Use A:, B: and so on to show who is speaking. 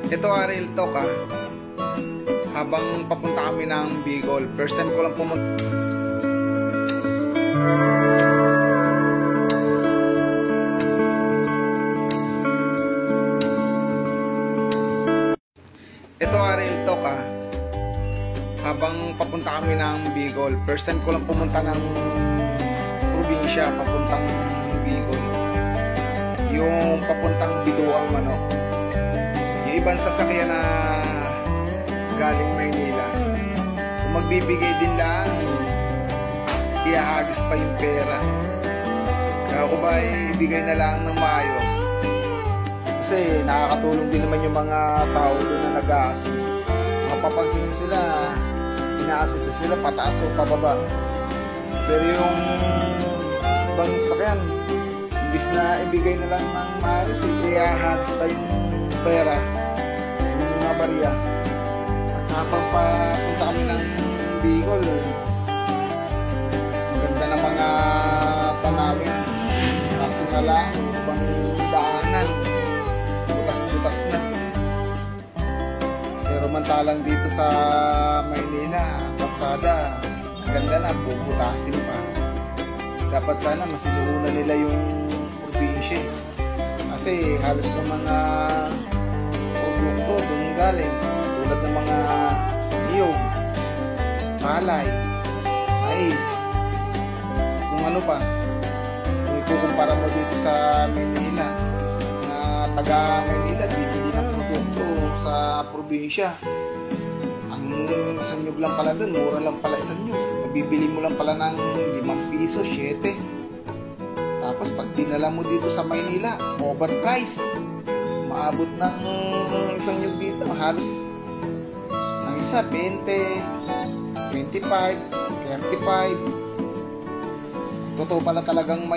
A: Ito real talk habang papunta kami ng Bicol, first time ko lang pumunta. Ito real talk habang papunta kami ng Bicol, first time ko lang pumunta ng probinsya papuntang Bicol, yung papuntang Biduang Manok. Yung ibang sasakyan na galing Maynila, kung magbibigay din lang, ihahagis pa yung pera. Kaya ako ba ibigay na lang ng maayos, kasi nakakatulong din naman yung mga tao doon na nag-a-assist. Mapapansin nyo sila, ina-assist sila pataas o pababa. Pero yung ibang sasakyan, imbis na ibigay na lang ng maayos, ihahagis pa yung pera, yung mga barya. At habang papunta kami ng Bicol, ang ganda ng mga tanawin, kaso na lang ibang daanan, butas-butas na. Pero mantalang dito sa Maynila, kalsada, ang ganda na, bubutasin pa. Dapat sana masinuunan nila yung probinsya, kasi halos ng mga produkto doon galing, tulad ng mga niyog, palay, mais, kung ano pa. Kung ikukumpara mo dito sa Maynila, na taga Maynila bibili ng produkto sa probinsya, ang isang nyug lang pala doon, mura lang pala isang nyug, mabibili mo lang pala ng 5 piso, 7. Tapos pag dinala mo dito sa Maynila, overprice. Maabot ng isang nyug dito, halos ang isa 20, 25, 35. Totoo pala talagang may